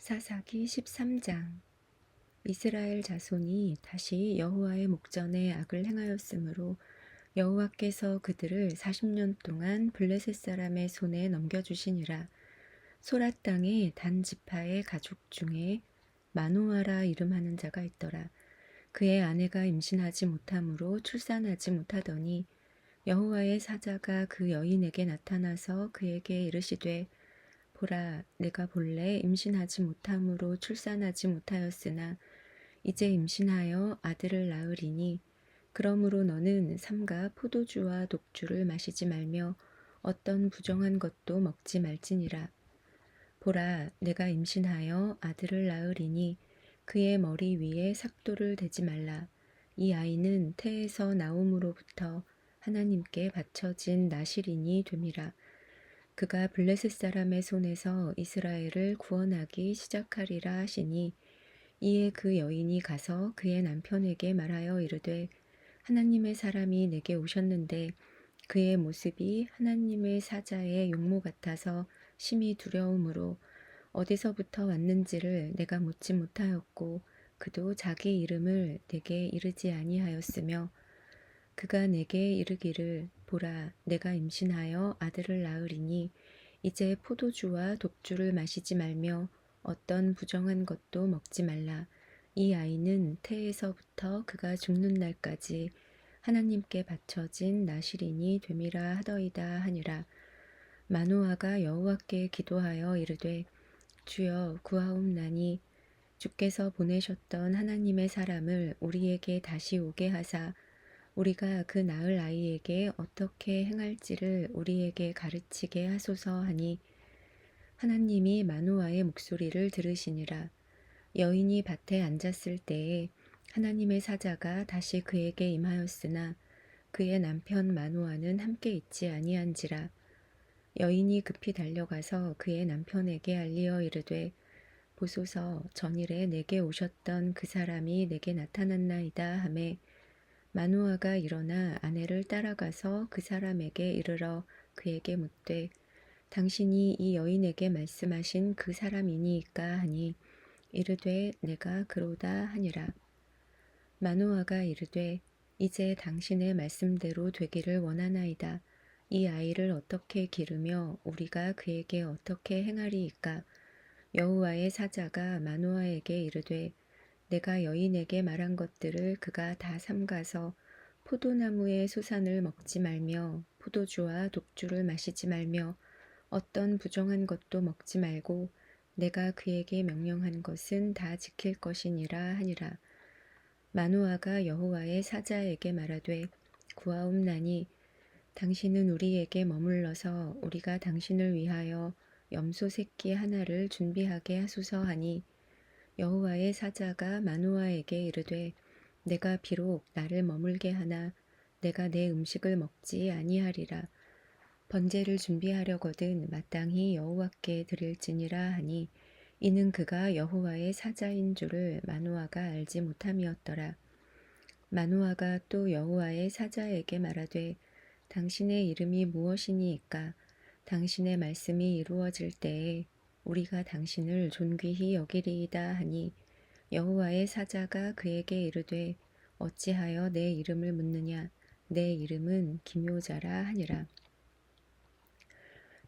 사사기 13장. 이스라엘 자손이 다시 여호와의 목전에 악을 행하였으므로 여호와께서 그들을 40년 동안 블레셋 사람의 손에 넘겨주시니라. 소라 땅에 단 지파의 가족 중에 마노아라 이름하는 자가 있더라. 그의 아내가 임신하지 못하므로 출산하지 못하더니 여호와의 사자가 그 여인에게 나타나서 그에게 이르시되 보라, 내가 본래 임신하지 못함으로 출산하지 못하였으나 이제 임신하여 아들을 낳으리니 그러므로 너는 삼가 포도주와 독주를 마시지 말며 어떤 부정한 것도 먹지 말지니라. 보라, 내가 임신하여 아들을 낳으리니 그의 머리 위에 삭도를 대지 말라. 이 아이는 태에서 나옴으로부터 하나님께 바쳐진 나실인이 됨이라. 그가 블레셋 사람의 손에서 이스라엘을 구원하기 시작하리라 하시니 이에 그 여인이 가서 그의 남편에게 말하여 이르되 하나님의 사람이 내게 오셨는데 그의 모습이 하나님의 사자의 용모 같아서 심히 두려움으로 어디서부터 왔는지를 내가 묻지 못하였고 그도 자기 이름을 내게 이르지 아니하였으며 그가 내게 이르기를 보라, 내가 임신하여 아들을 낳으리니 이제 포도주와 독주를 마시지 말며 어떤 부정한 것도 먹지 말라. 이 아이는 태에서부터 그가 죽는 날까지 하나님께 바쳐진 나실인이 됨이라 하더이다 하니라. 마노아가 여호와께 기도하여 이르되 주여 구하옵나니 주께서 보내셨던 하나님의 사람을 우리에게 다시 오게 하사 우리가 그 낳을 아이에게 어떻게 행할지를 우리에게 가르치게 하소서 하니 하나님이 마노아의 목소리를 들으시니라. 여인이 밭에 앉았을 때에 하나님의 사자가 다시 그에게 임하였으나 그의 남편 마노아는 함께 있지 아니한지라. 여인이 급히 달려가서 그의 남편에게 알리어 이르되 보소서 전일에 내게 오셨던 그 사람이 내게 나타났나이다 하매 마누아가 일어나 아내를 따라가서 그 사람에게 이르러 그에게 묻되 당신이 이 여인에게 말씀하신 그 사람이니이까 하니 이르되 내가 그로다 하니라. 마누아가 이르되 이제 당신의 말씀대로 되기를 원하나이다. 이 아이를 어떻게 기르며 우리가 그에게 어떻게 행하리이까. 여호와의 사자가 마누아에게 이르되 내가 여인에게 말한 것들을 그가 다 삼가서 포도나무의 소산을 먹지 말며 포도주와 독주를 마시지 말며 어떤 부정한 것도 먹지 말고 내가 그에게 명령한 것은 다 지킬 것이니라 하니라. 마노아가 여호와의 사자에게 말하되 구하옵나니 당신은 우리에게 머물러서 우리가 당신을 위하여 염소 새끼 하나를 준비하게 하소서 하니 여호와의 사자가 마노아에게 이르되 내가 비록 나를 머물게 하나 내가 내 음식을 먹지 아니하리라. 번제를 준비하려거든 마땅히 여호와께 드릴지니라 하니 이는 그가 여호와의 사자인 줄을 마노아가 알지 못함이었더라. 마노아가 또 여호와의 사자에게 말하되 당신의 이름이 무엇이니이까. 당신의 말씀이 이루어질 때에 우리가 당신을 존귀히 여기리이다 하니 여호와의 사자가 그에게 이르되 어찌하여 내 이름을 묻느냐. 내 이름은 기묘자라 하니라.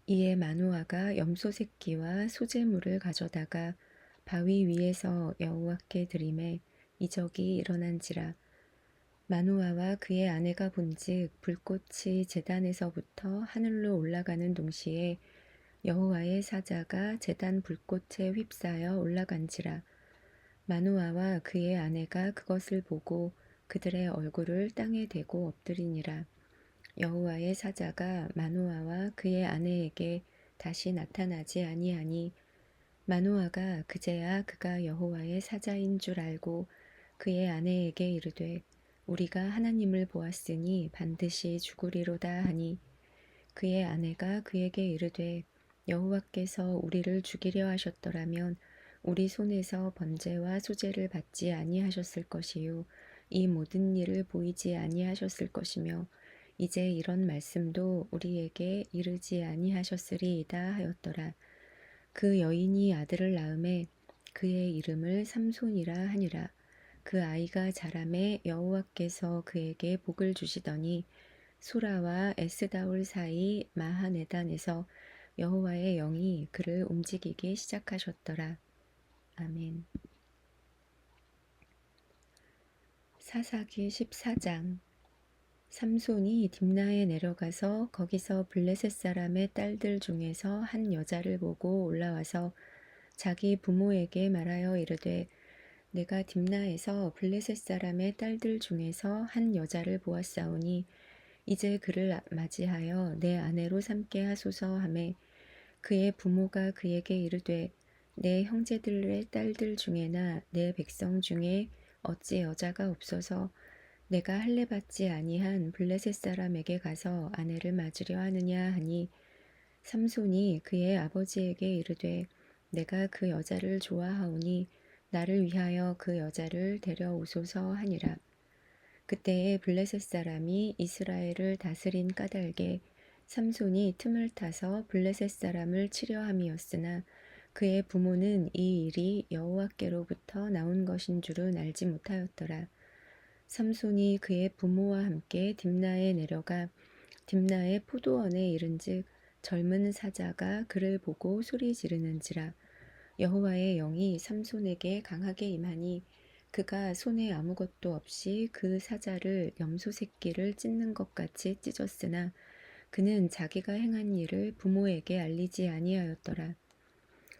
이에 마노아가 염소 새끼와 소재물을 가져다가 바위 위에서 여호와께 드리매 이적이 일어난지라. 마노아와 그의 아내가 본즉 불꽃이 제단에서부터 하늘로 올라가는 동시에 여호와의 사자가 제단 불꽃에 휩싸여 올라간지라. 마노아와 그의 아내가 그것을 보고 그들의 얼굴을 땅에 대고 엎드리니라. 여호와의 사자가 마노아와 그의 아내에게 다시 나타나지 아니하니 마노아가 그제야 그가 여호와의 사자인 줄 알고 그의 아내에게 이르되 우리가 하나님을 보았으니 반드시 죽으리로다 하니 그의 아내가 그에게 이르되 여호와께서 우리를 죽이려 하셨더라면 우리 손에서 번제와 소제를 받지 아니하셨을 것이요 이 모든 일을 보이지 아니하셨을 것이며 이제 이런 말씀도 우리에게 이르지 아니하셨으리이다 하였더라. 그 여인이 아들을 낳음에 그의 이름을 삼손이라 하니라. 그 아이가 자라매 여호와께서 그에게 복을 주시더니 소라와 에스다올 사이 마하네단에서 여호와의 영이 그를 움직이기 시작하셨더라. 아멘. 사사기 14장. 삼손이 딥나에 내려가서 거기서 블레셋 사람의 딸들 중에서 한 여자를 보고 올라와서 자기 부모에게 말하여 이르되 내가 딥나에서 블레셋 사람의 딸들 중에서 한 여자를 보았사오니 이제 그를 맞이하여 내 아내로 삼게 하소서 하매 그의 부모가 그에게 이르되 내 형제들의 딸들 중에나 내 백성 중에 어찌 여자가 없어서 내가 할례 받지 아니한 블레셋 사람에게 가서 아내를 맞으려 하느냐 하니 삼손이 그의 아버지에게 이르되 내가 그 여자를 좋아하오니 나를 위하여 그 여자를 데려오소서 하니라. 그때에 블레셋 사람이 이스라엘을 다스린 까닭에 삼손이 틈을 타서 블레셋 사람을 치려 함이었으나 그의 부모는 이 일이 여호와께로부터 나온 것인 줄은 알지 못하였더라. 삼손이 그의 부모와 함께 딥나에 내려가 딥나의 포도원에 이른즉 젊은 사자가 그를 보고 소리 지르는지라. 여호와의 영이 삼손에게 강하게 임하니 그가 손에 아무것도 없이 그 사자를 염소 새끼를 찢는 것 같이 찢었으나 그는 자기가 행한 일을 부모에게 알리지 아니하였더라.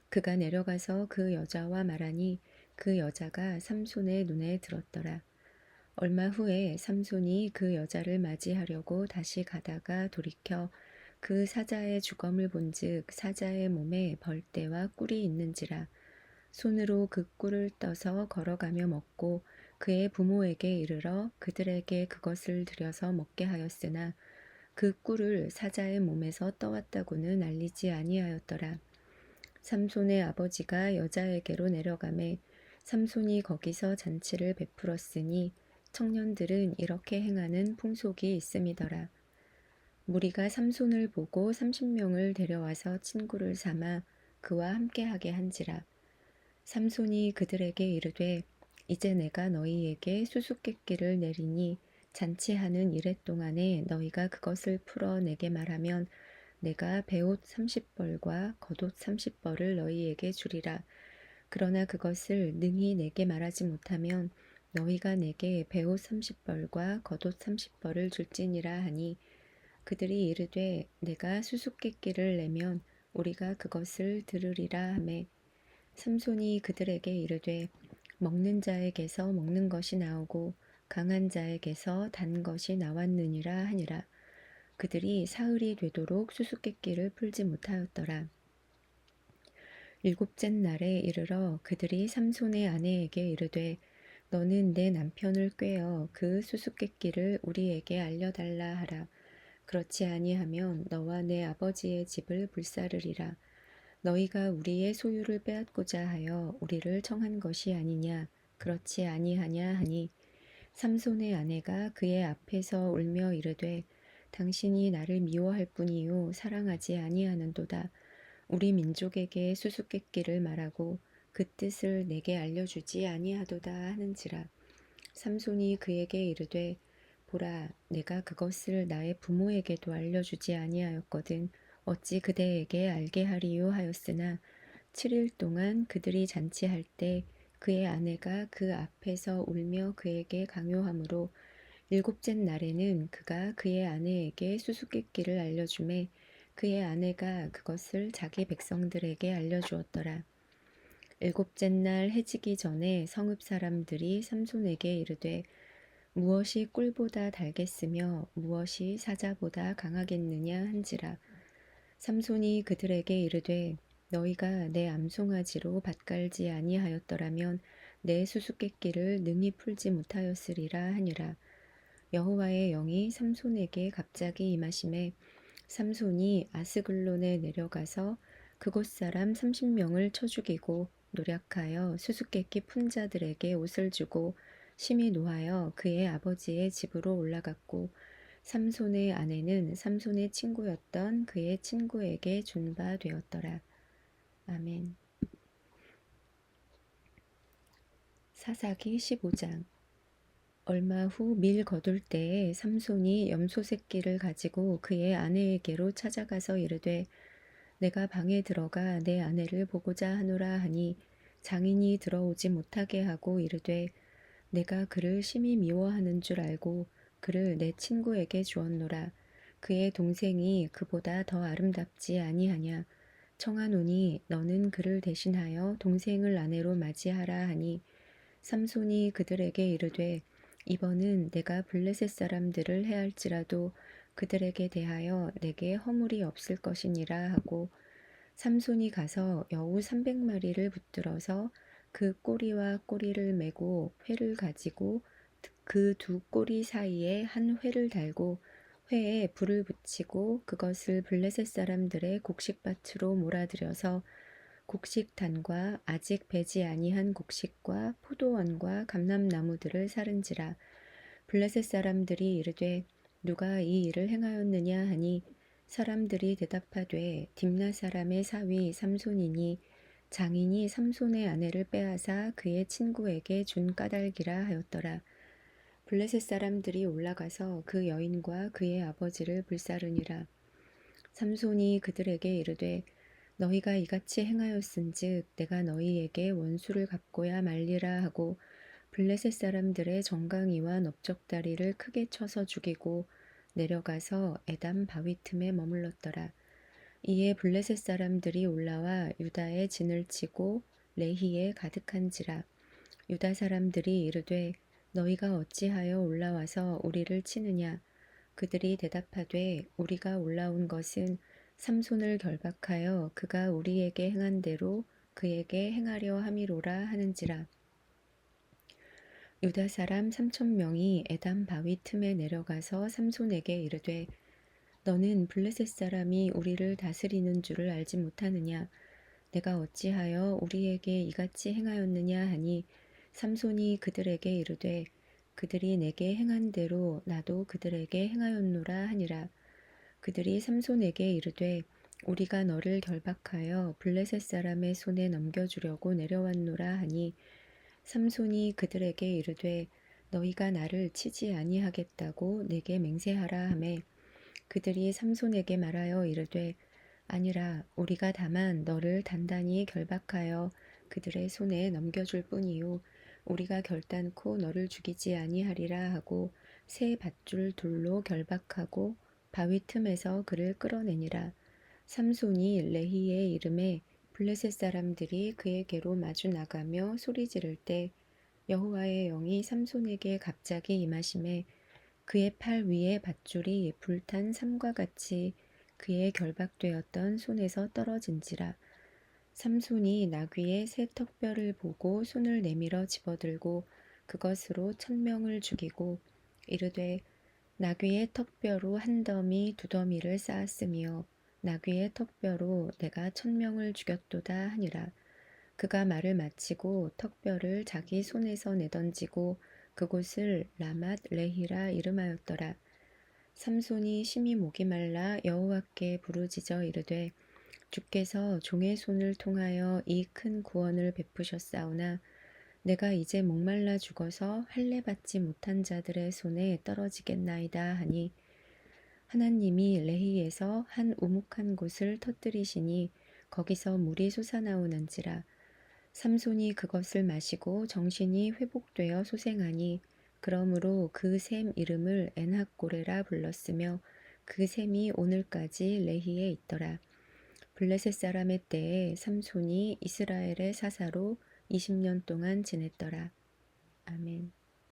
그가 내려가서 그 여자와 말하니 그 여자가 삼손의 눈에 들었더라. 얼마 후에 삼손이 그 여자를 맞이하려고 다시 가다가 돌이켜 그 사자의 주검을 본즉 사자의 몸에 벌떼와 꿀이 있는지라. 손으로 그 꿀을 떠서 걸어가며 먹고 그의 부모에게 이르러 그들에게 그것을 들여서 먹게 하였으나 그 꿀을 사자의 몸에서 떠왔다고는 알리지 아니하였더라. 삼손의 아버지가 여자에게로 내려가매 삼손이 거기서 잔치를 베풀었으니 청년들은 이렇게 행하는 풍속이 있음이더라. 무리가 삼손을 보고 30명을 데려와서 친구를 삼아 그와 함께하게 한지라. 삼손이 그들에게 이르되 이제 내가 너희에게 수수께끼를 내리니 잔치하는 이래 동안에 너희가 그것을 풀어 내게 말하면 내가 베옷 30벌과 겉옷 30벌을 너희에게 주리라. 그러나 그것을 능히 내게 말하지 못하면 너희가 내게 베옷 30벌과 겉옷 30벌을 줄지니라 하니 그들이 이르되 내가 수수께끼를 내면 우리가 그것을 들으리라 하매 삼손이 그들에게 이르되 먹는 자에게서 먹는 것이 나오고 강한 자에게서 단 것이 나왔느니라 하니라. 그들이 사흘이 되도록 수수께끼를 풀지 못하였더라. 일곱째 날에 이르러 그들이 삼손의 아내에게 이르되 너는 내 남편을 꾀어 그 수수께끼를 우리에게 알려달라 하라. 그렇지 아니하면 너와 내 아버지의 집을 불사르리라. 너희가 우리의 소유를 빼앗고자 하여 우리를 청한 것이 아니냐. 그렇지 아니하냐 하니 삼손의 아내가 그의 앞에서 울며 이르되 당신이 나를 미워할 뿐이요 사랑하지 아니하는도다. 우리 민족에게 수수께끼를 말하고 그 뜻을 내게 알려주지 아니하도다 하는지라. 삼손이 그에게 이르되 보라 내가 그것을 나의 부모에게도 알려주지 아니하였거든 어찌 그대에게 알게 하리요 하였으나 7일 동안 그들이 잔치할 때 그의 아내가 그 앞에서 울며 그에게 강요하므로 일곱째 날에는 그가 그의 아내에게 수수께끼를 알려주매 그의 아내가 그것을 자기 백성들에게 알려주었더라. 일곱째 날 해지기 전에 성읍 사람들이 삼손에게 이르되 무엇이 꿀보다 달겠으며 무엇이 사자보다 강하겠느냐 한지라. 삼손이 그들에게 이르되 너희가 내 암송아지로 밭갈지 아니하였더라면 내 수수께끼를 능히 풀지 못하였으리라 하니라. 여호와의 영이 삼손에게 갑자기 임하심에 삼손이 아스글론에 내려가서 그곳 사람 30명을 쳐 죽이고 노략하여 수수께끼 푼 자들에게 옷을 주고 심히 노하여 그의 아버지의 집으로 올라갔고 삼손의 아내는 삼손의 친구였던 그의 친구에게 준 바 되었더라. 아멘. 사사기 15장. 얼마 후 밀 거둘 때에 삼손이 염소 새끼를 가지고 그의 아내에게로 찾아가서 이르되 내가 방에 들어가 내 아내를 보고자 하노라 하니 장인이 들어오지 못하게 하고 이르되 내가 그를 심히 미워하는 줄 알고 그를 내 친구에게 주었노라. 그의 동생이 그보다 더 아름답지 아니하냐. 청하노니 너는 그를 대신하여 동생을 아내로 맞이하라 하니 삼손이 그들에게 이르되 이번은 내가 블레셋 사람들을 해할지라도 그들에게 대하여 내게 허물이 없을 것이니라 하고 삼손이 가서 여우 300마리를 붙들어서 그 꼬리와 꼬리를 메고 회를 가지고 그 두 꼬리 사이에 한 회를 달고 회에 불을 붙이고 그것을 블레셋 사람들의 곡식밭으로 몰아들여서 곡식단과 아직 배지 아니한 곡식과 포도원과 감람나무들을 사른지라. 블레셋 사람들이 이르되 누가 이 일을 행하였느냐 하니 사람들이 대답하되 딥나 사람의 사위 삼손이니 장인이 삼손의 아내를 빼앗아 그의 친구에게 준 까닭이라 하였더라. 블레셋 사람들이 올라가서 그 여인과 그의 아버지를 불사르니라. 삼손이 그들에게 이르되 너희가 이같이 행하였은즉 내가 너희에게 원수를 갚고야 말리라 하고 블레셋 사람들의 정강이와 넓적다리를 크게 쳐서 죽이고 내려가서 에담 바위 틈에 머물렀더라. 이에 블레셋 사람들이 올라와 유다의 진을 치고 레히에 가득한지라. 유다 사람들이 이르되 너희가 어찌하여 올라와서 우리를 치느냐. 그들이 대답하되 우리가 올라온 것은 삼손을 결박하여 그가 우리에게 행한 대로 그에게 행하려 함이로라 하는지라. 유다 사람 3,000명이 에담 바위 틈에 내려가서 삼손에게 이르되 너는 블레셋 사람이 우리를 다스리는 줄을 알지 못하느냐. 내가 어찌하여 우리에게 이같이 행하였느냐 하니 삼손이 그들에게 이르되 그들이 내게 행한 대로 나도 그들에게 행하였노라 하니라. 그들이 삼손에게 이르되 우리가 너를 결박하여 블레셋 사람의 손에 넘겨주려고 내려왔노라 하니 삼손이 그들에게 이르되 너희가 나를 치지 아니하겠다고 내게 맹세하라 하매 그들이 삼손에게 말하여 이르되 아니라 우리가 다만 너를 단단히 결박하여 그들의 손에 넘겨줄 뿐이요 우리가 결단코 너를 죽이지 아니하리라 하고 새 밧줄 둘로 결박하고 바위 틈에서 그를 끌어내니라. 삼손이 레히의 이름에 블레셋 사람들이 그에게로 마주 나가며 소리 지를 때 여호와의 영이 삼손에게 갑자기 임하심에 그의 팔 위에 밧줄이 불탄 삼과 같이 그의 결박되었던 손에서 떨어진지라. 삼손이 나귀의 새 턱뼈를 보고 손을 내밀어 집어들고 그것으로 1,000명을 죽이고 이르되 나귀의 턱뼈로 한 더미 두 더미를 쌓았으며 나귀의 턱뼈로 내가 1,000명을 죽였도다 하니라. 그가 말을 마치고 턱뼈를 자기 손에서 내던지고 그곳을 라맛 레히라 이름하였더라. 삼손이 심히 목이 말라 여호와께 부르짖어 이르되 주께서 종의 손을 통하여 이 큰 구원을 베푸셨사오나 내가 이제 목말라 죽어서 할례 받지 못한 자들의 손에 떨어지겠나이다 하니 하나님이 레히에서 한 우묵한 곳을 터뜨리시니 거기서 물이 솟아나오는지라. 삼손이 그것을 마시고 정신이 회복되어 소생하니 그러므로 그 샘 이름을 엔학고레라 불렀으며 그 샘이 오늘까지 레히에 있더라. 블레셋 사람의 때에 삼손이 이스라엘의 사사로 20년 동안 지냈더라. 아멘.